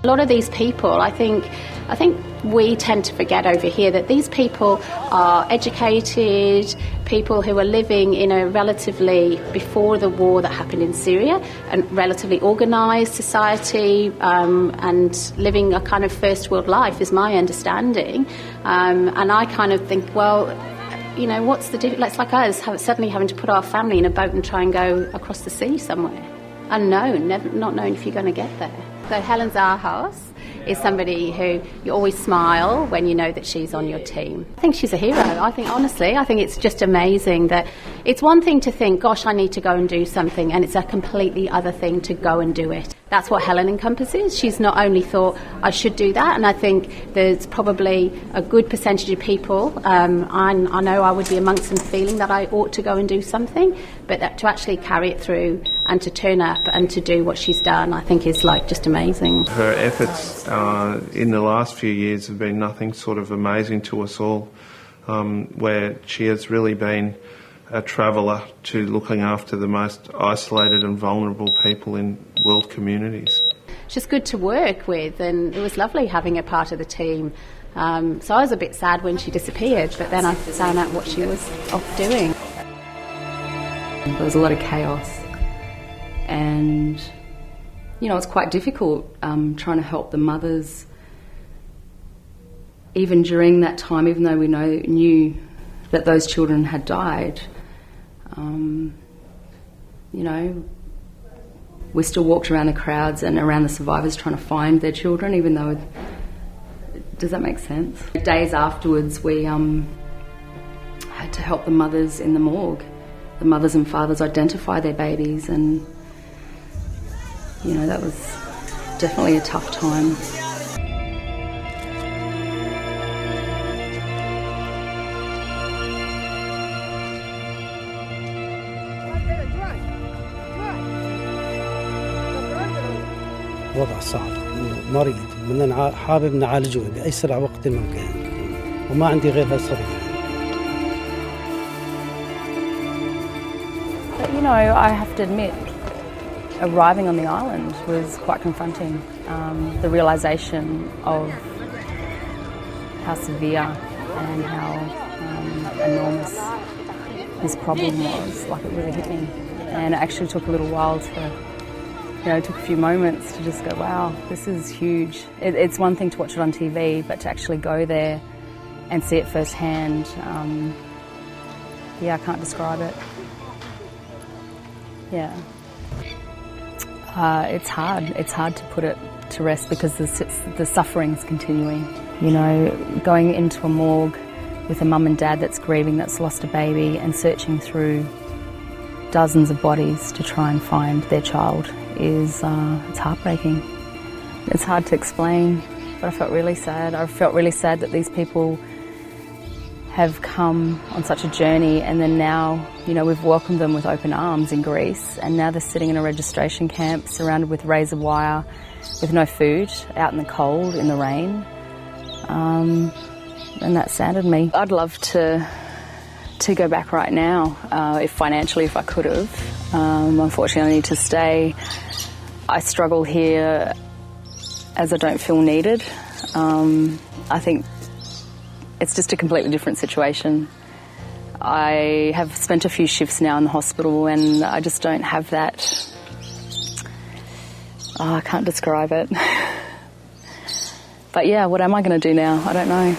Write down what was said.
A lot of these people, I think we tend to forget over here that these people are educated, people who are living in a relatively, before the war that happened in Syria, a relatively organised society, and living a kind of first world life is my understanding. And I kind of think, well, you know, what's the difference? It's like us suddenly having to put our family in a boat and try and go across the sea somewhere. Unknown, not knowing if you're going to get there. So Helen Zahos is somebody who you always smile when you know that she's on your team. I think she's a hero. I think it's just amazing that it's one thing to think, gosh, I need to go and do something, and it's a completely other thing to go and do it. That's what Helen encompasses. She's not only thought, I should do that, and I think there's probably a good percentage of people, I know I would be amongst them feeling that I ought to go and do something, but that to actually carry it through and to turn up and to do what she's done, I think is like just amazing. Her efforts in the last few years have been nothing sort of amazing to us all, where she has really been a traveller to looking after the most isolated and vulnerable people in world communities. She's good to work with, and it was lovely having her part of the team. So I was a bit sad when she disappeared, but then I found out what she was off doing. There was a lot of chaos, and you know, it's quite difficult trying to help the mothers even during that time, even though we knew that those children had died. You know, we still walked around the crowds and around the survivors trying to find their children, even though... Does that make sense? Days afterwards, we had to help the mothers in the morgue. The mothers and fathers identify their babies, and, you know, that was definitely a tough time. وضع صعب، مريض، بدنا حابب نعالجه بأسرع وقت ممكن، وما عندي غير هالصبر. You know, I have to admit, arriving on the island was quite confronting. The realisation of how severe and how enormous this problem was, like, it really hit me. And it actually took a little while to... You know, it took a few moments to just go, wow, this is huge. It's one thing to watch it on TV, but to actually go there and see it firsthand, yeah, I can't describe it. Yeah. It's hard. It's hard to put it to rest because the suffering's continuing. You know, going into a morgue with a mum and dad that's grieving, that's lost a baby, and searching through dozens of bodies to try and find their child is it's heartbreaking. It's hard to explain, but I felt really sad. I felt really sad that these people have come on such a journey, and then now, you know, we've welcomed them with open arms in Greece, and now they're sitting in a registration camp surrounded with razor wire, with no food, out in the cold, in the rain, and that saddened me. I'd love to go back right now, if I could have. Unfortunately, I need to stay. I struggle here as I don't feel needed. I think it's just a completely different situation. I have spent a few shifts now in the hospital, and I just don't have that. I can't describe it. But yeah, what am I going to do now? I don't know.